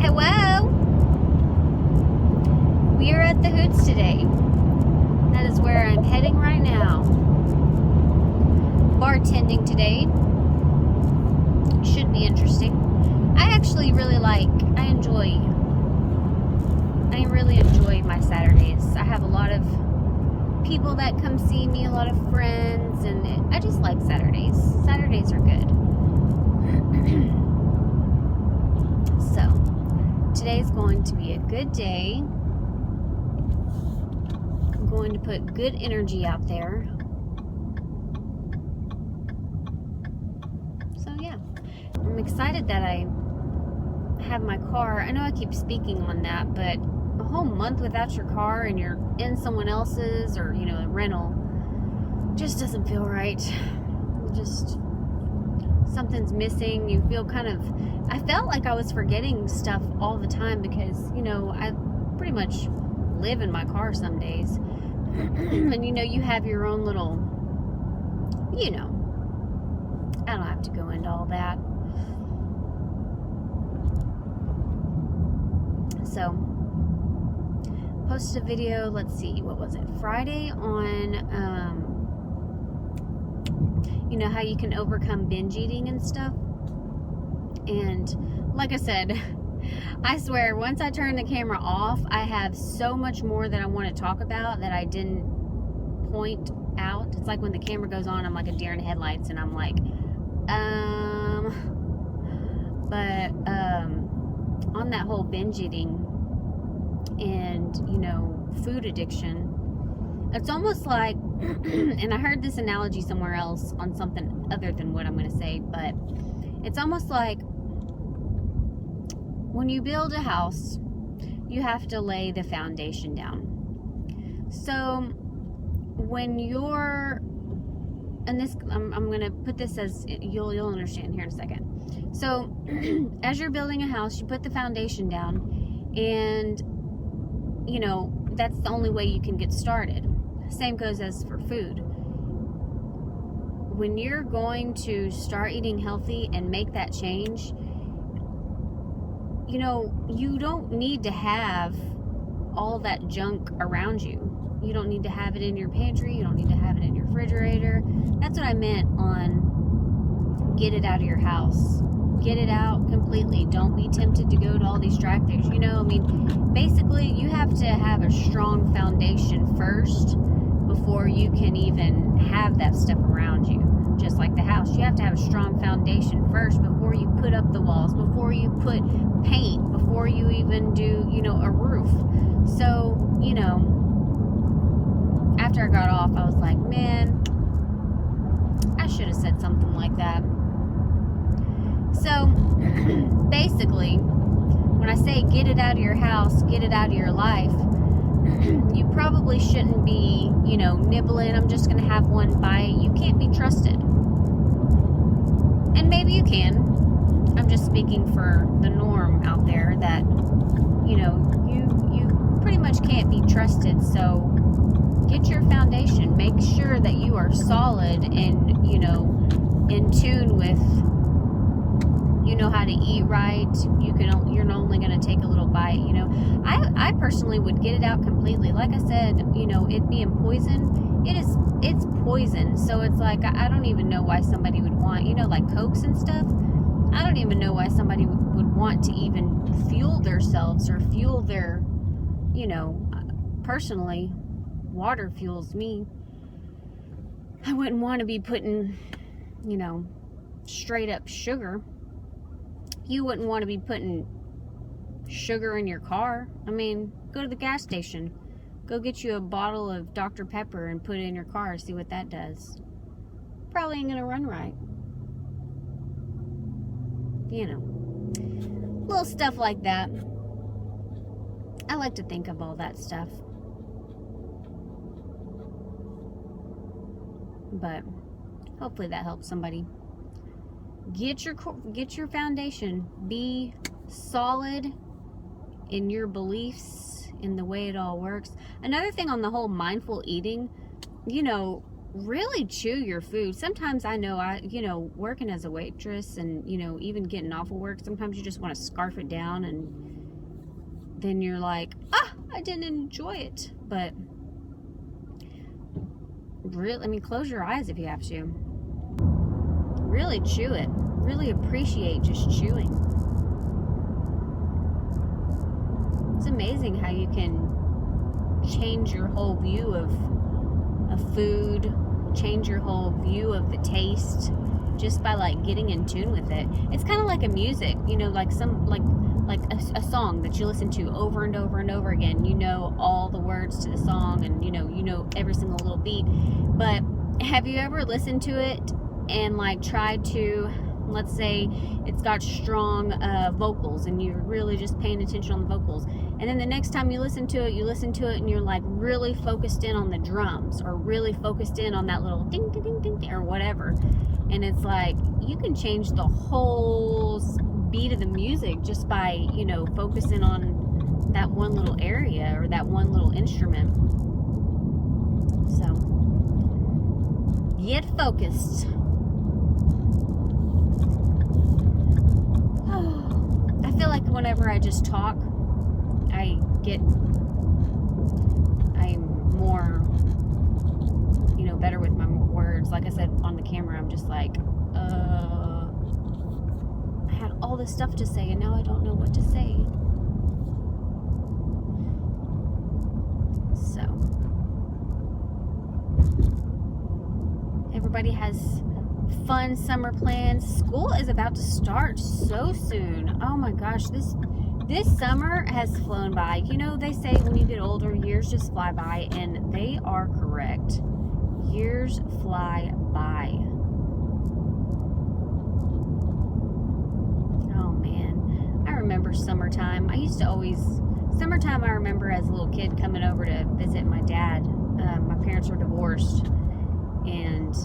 Hello. We are at the Hoots today. That is where I'm heading right now. Bartending today. Should be interesting. I actually really really enjoy my Saturdays. I have a lot of people that come see me, a lot of friends, and I just like Saturdays. Saturdays are good. So, today's going to be a good day. I'm going to put good energy out there. So, yeah. I'm excited that I have my car. I know I keep speaking on that, but a whole month without your car and you're in someone else's or, a rental just doesn't feel right. Just something's missing. You feel I felt like I was forgetting stuff all the time because, I pretty much live in my car some days. And, you have your own little, I don't have to go into all that. So, posted a video, let's see, what was it? Friday on, how you can overcome binge eating and stuff. And like I said, I swear, once I turn the camera off, I have so much more that I want to talk about that I didn't point out. It's like when the camera goes on, I'm like a deer in headlights, and I'm like, on that whole binge eating and, food addiction, it's almost like, and I heard this analogy somewhere else on something other than what I'm going to say, but it's almost like when you build a house, you have to lay the foundation down. So when you're, and this, I'm going to put this as, you'll understand here in a second. So as you're building a house, you put the foundation down, and that's the only way you can get started. Same goes as for food. When you're going to start eating healthy and make that change, you don't need to have all that junk around you. You don't need to have it in your pantry. You don't need to have it in your refrigerator. That's what I meant on get it out of your house. Get it out completely. Don't be tempted to go to all these drive-thrus. Basically, you have to have a strong foundation first before you can even have that stuff around you. Just like the house, you have to have a strong foundation first before you put up the walls, before you put paint, before you even do, a roof. So, after I got off, I was like, man, I should have said something like that. So, basically, when I say get it out of your house, get it out of your life, you probably shouldn't be, nibbling, I'm just going to have one bite. You can't be trusted. And maybe you can. I'm just speaking for the norm out there that, you pretty much can't be trusted. So, get your foundation. Make sure that you are solid and, in tune with, how to eat right. You're only going to take a little bite. I personally would get it out completely. Like I said, it being poison, it's poison. So it's like, I don't even know why somebody would want, like Cokes and stuff. I don't even know why somebody would want to even fuel themselves or fuel their, personally, water fuels me. I wouldn't want to be putting, straight up sugar. You wouldn't want to be putting sugar in your car. Go to the gas station. Go get you a bottle of Dr. Pepper and put it in your car. See what that does. Probably ain't going to run right. Little stuff like that. I like to think of all that stuff. But hopefully that helps somebody. Get your foundation. Be solid in your beliefs, in the way it all works. Another thing on the whole mindful eating, really chew your food. Sometimes I know working as a waitress and, even getting off of work, sometimes you just want to scarf it down and then you're like, I didn't enjoy it. But really, close your eyes if you have to. Really chew it. Really appreciate just chewing. It's amazing how you can change your whole view of food, change your whole view of the taste, just by like getting in tune with it. It's kind of like a music, like a song that you listen to over and over and over again. You know all the words to the song, and you know every single little beat. But have you ever listened to it and like tried to, let's say it's got strong vocals, and you're really just paying attention on the vocals, and then the next time you listen to it and you're like really focused in on the drums, or really focused in on that little ding ding ding ding, or whatever, and it's like you can change the whole beat of the music just by focusing on that one little area or that one little instrument. So get focused. I feel like whenever I just talk, I'm more, better with my words. Like I said on the camera, I'm just like, I had all this stuff to say, and now I don't know what to say. So, everybody has fun summer plans. School is about to start so soon. Oh my gosh, this summer has flown by. They say when you get older, years just fly by, and they are correct. Years fly by. Oh man, I remember summertime. I remember as a little kid coming over to visit my dad. My parents were divorced, and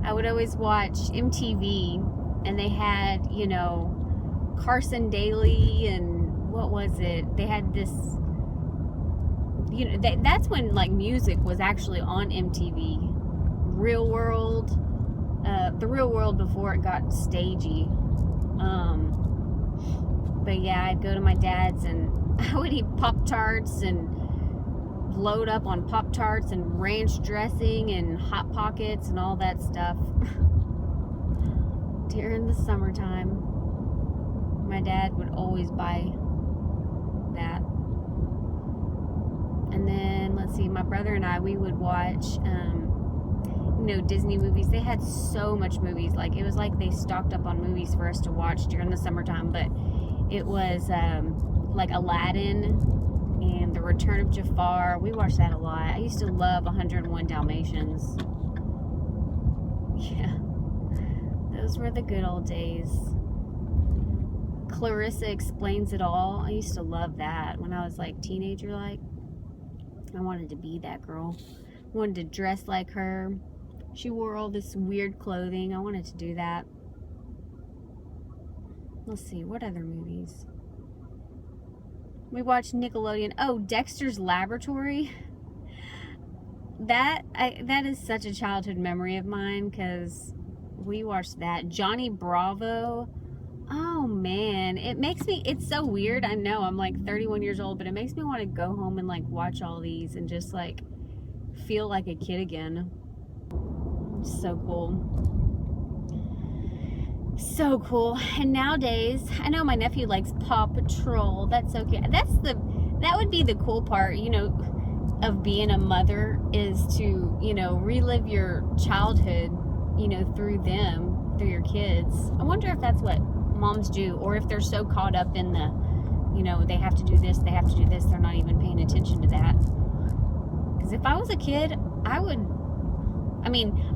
I would always watch MTV, and they had, Carson Daly, and what was it? They had this, that's when like music was actually on MTV. Real World, the Real World before it got stagey. But yeah, I'd go to my dad's, and I would eat Pop-Tarts and load up on Pop-Tarts and ranch dressing and Hot Pockets and all that stuff during the summertime. My dad would always buy that. And then, let's see, my brother and I, we would watch, Disney movies. They had so much movies. Like, it was like they stocked up on movies for us to watch during the summertime. But it was, like Aladdin and The Return of Jafar. We watched that a lot. I used to love 101 Dalmatians. Yeah. Those were the good old days. Clarissa Explains It All. I used to love that when I was like teenager. Like, I wanted to be that girl. I wanted to dress like her. She wore all this weird clothing. I wanted to do that. Let's see, what other movies? We watched Nickelodeon. Oh, Dexter's Laboratory. That is such a childhood memory of mine, because we watched that. Johnny Bravo. Oh man, it's so weird. I know I'm like 31 years old, but it makes me want to go home and like watch all these and just like feel like a kid again. So cool. So cool. And nowadays, I know my nephew likes Paw Patrol. That's okay. That would be the cool part, of being a mother, is to, relive your childhood, through them, through your kids. I wonder if that's what moms do, or if they're so caught up in the, they have to do this, they're not even paying attention to that. Because if I was a kid,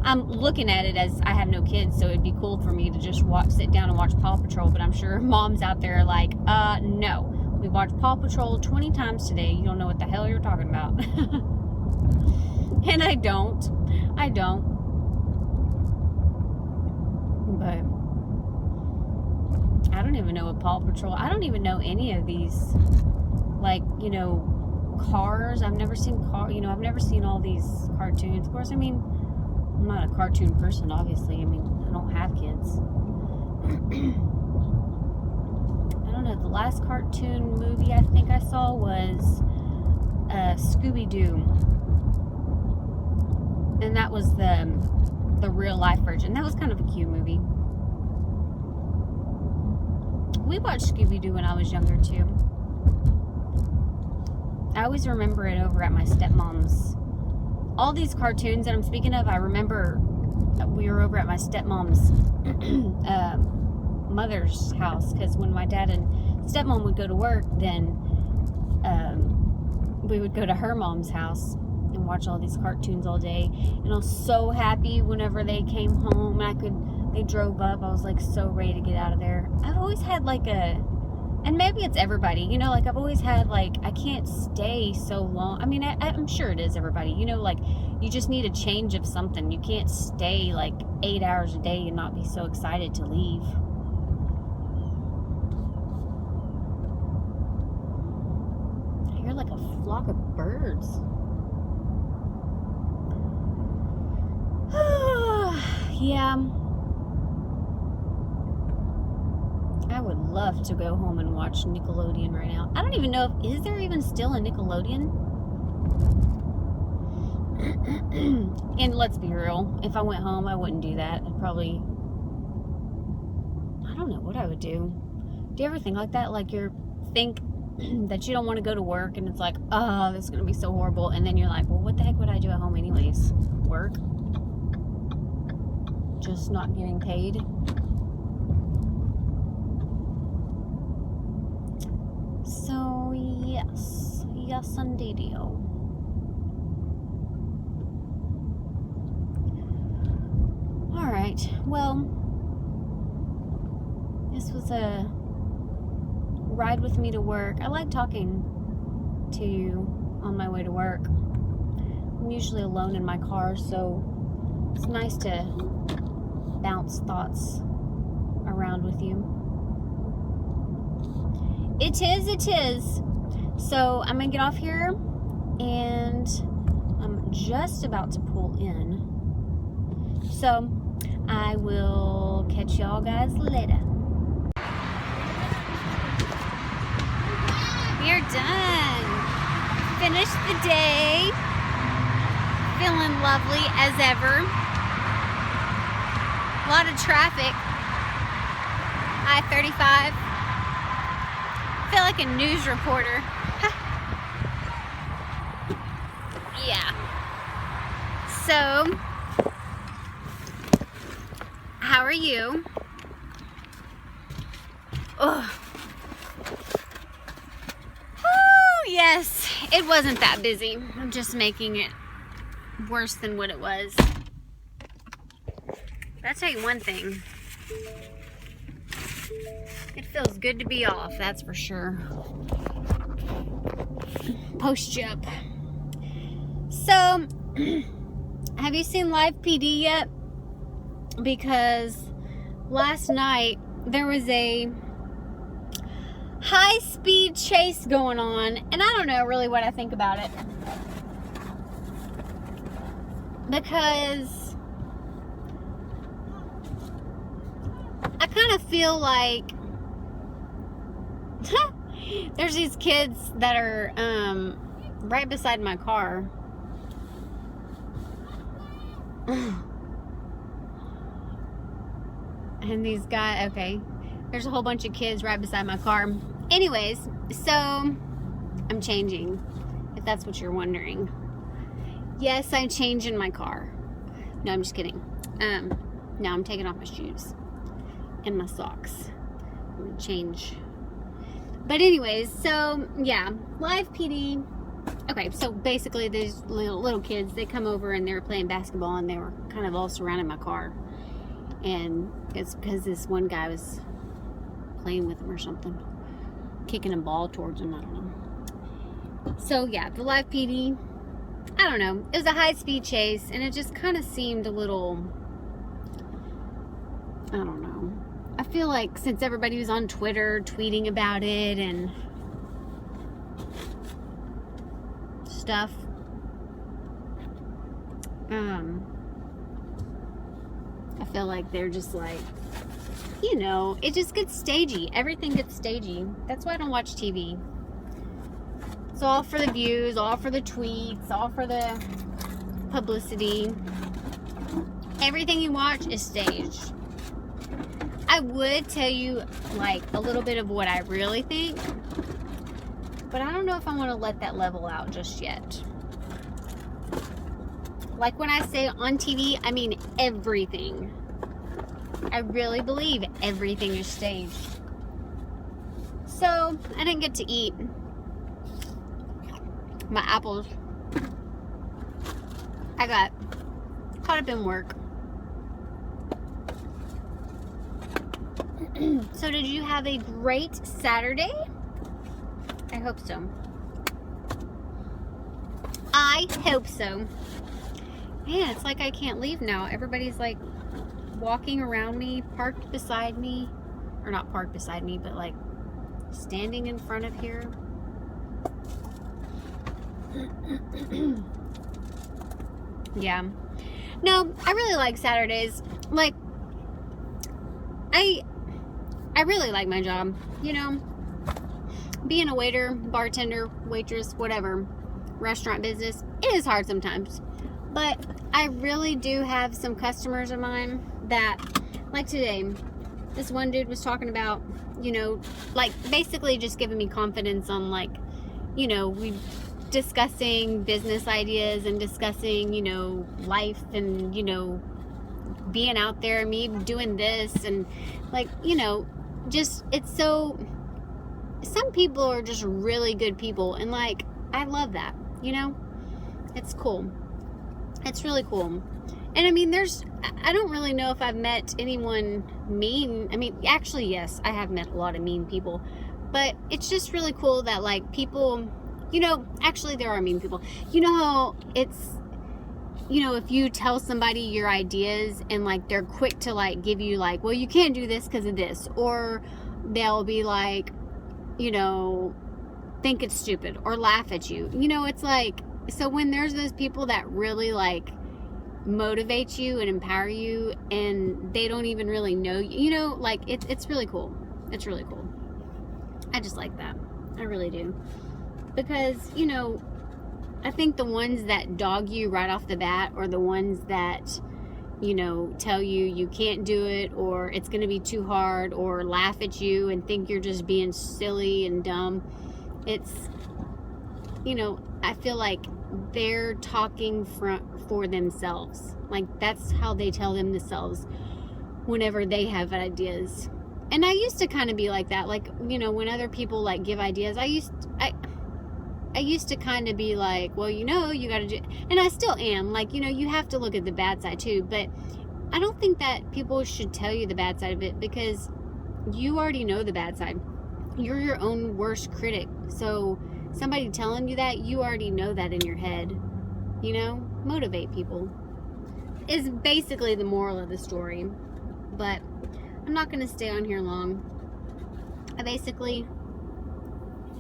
I'm looking at it as I have no kids, so it'd be cool for me to just sit down and watch Paw Patrol, but I'm sure moms out there are like, no. We watched Paw Patrol 20 times today. You don't know what the hell you're talking about. And I don't. But I don't even know what Paw Patrol, I don't even know any of these, like, Cars. I've never seen I've never seen all these cartoons. Of course, I'm not a cartoon person, obviously. I don't have kids. last cartoon movie I think I saw was Scooby-Doo. And that was the real life version. That was kind of a cute movie. We watched Scooby-Doo when I was younger too. I always remember it over at my stepmom's. All these cartoons that I'm speaking of, I remember we were over at my stepmom's mother's house, because when my dad and stepmom would go to work, then we would go to her mom's house and watch all these cartoons all day. And I was so happy whenever they came home and they drove up. I was like so ready to get out of there. I've always had like and maybe it's everybody, you know, like I've always had like, I can't stay so long. I mean, I'm sure it is everybody, you know, like you just need a change of something. You can't stay like 8 hours a day and not be so excited to leave. I hear like a flock of birds. Yeah. I would love to go home and watch Nickelodeon right now. I don't even know is there even still a Nickelodeon? And let's be real, if I went home, I wouldn't do that. I don't know what I would do. Do you ever think like that? Like you think that you don't want to go to work and it's like, oh, this is going to be so horrible. And then you're like, well, what the heck would I do at home anyways? Work? Just not getting paid? So, yes. Yes, indeed-o. Alright, well, this was a ride with me to work. I like talking to you on my way to work. I'm usually alone in my car, so it's nice to bounce thoughts around with you. It is. So I'm gonna get off here, and I'm just about to pull in. So I will catch y'all guys later. We're done. Finished the day. Feeling lovely as ever. A lot of traffic. I-35. Feel like a news reporter. Yeah. So, how are you? Oh. Oh, yes. It wasn't that busy. I'm just making it worse than what it was. I'll tell you one thing. It feels good to be off, that's for sure. Post you up. So, have you seen Live PD yet? Because last night there was a high-speed chase going on, and I don't know really what I think about it. Because I kind of feel like there's these kids that are right beside my car. And these guys, okay, there's a whole bunch of kids right beside my car. Anyways, so I'm changing, if that's what you're wondering. Yes, I'm changing my car. No, I'm just kidding. No, I'm taking off my shoes and my socks. I'm gonna change. But anyways, so yeah, Live PD. Okay, so basically these little kids, they come over and they were playing basketball and they were kind of all surrounding my car. And it's because this one guy was playing with them or something. Kicking a ball towards him, I don't know. So yeah, the Live PD, I don't know. It was a high-speed chase and it just kind of seemed a little, I don't know. I feel like since everybody was on Twitter tweeting about it and stuff, I feel like they're just like, you know, it just gets stagey. Everything gets stagey. That's why I don't watch TV. It's all for the views, all for the tweets, all for the publicity. Everything you watch is staged. I would tell you, like, a little bit of what I really think, but I don't know if I want to let that level out just yet. Like, when I say on TV, I mean everything. I really believe everything is staged. So, I didn't get to eat my apples. I got caught up in work. So did you have a great Saturday? I hope so. I hope so. Man, it's like I can't leave now. Everybody's like walking around me, parked beside me. Or not parked beside me, but like standing in front of here. Yeah. No, I really like Saturdays. Like, I really like my job. You know, being a waiter, bartender, waitress, whatever, restaurant business, it is hard sometimes. But I really do have some customers of mine that, like today, this one dude was talking about, you know, like basically just giving me confidence on, like, you know, we discussing business ideas and discussing, you know, life and, you know, being out there, me doing this and, like, you know, just, it's so, some people are just really good people, and like, I love that, you know, it's cool. It's really cool. And I mean, I don't really know if I've met anyone mean. I mean, actually, yes, I have met a lot of mean people, but it's just really cool that, like, people, you know, actually there are mean people. You know how it's, you know, if you tell somebody your ideas and, like, they're quick to, like, give you, like, well, you can't do this because of this, or they'll be like, you know, think it's stupid or laugh at you. You know, it's like, so when there's those people that really, like, motivate you and empower you and they don't even really know you, you know, like, it's really cool. It's really cool. I just like that. I really do. Because, you know, I think the ones that dog you right off the bat, or the ones that, you know, tell you you can't do it, or it's going to be too hard, or laugh at you and think you're just being silly and dumb, it's, you know, I feel like they're talking for themselves. Like, that's how they tell them themselves whenever they have ideas. And I used to kind of be like that. Like, you know, when other people, like, give ideas, I used to kind of be like, well, you know, you got to do, and I still am. Like, you know, you have to look at the bad side too, but I don't think that people should tell you the bad side of it, because you already know the bad side. You're your own worst critic. So somebody telling you that, you already know that in your head. You know, motivate people is basically the moral of the story. But I'm not going to stay on here long. I basically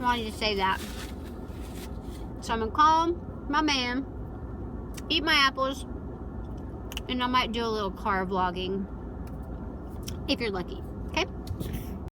wanted to say that. So I'm going to call my man, eat my apples, and I might do a little car vlogging if you're lucky.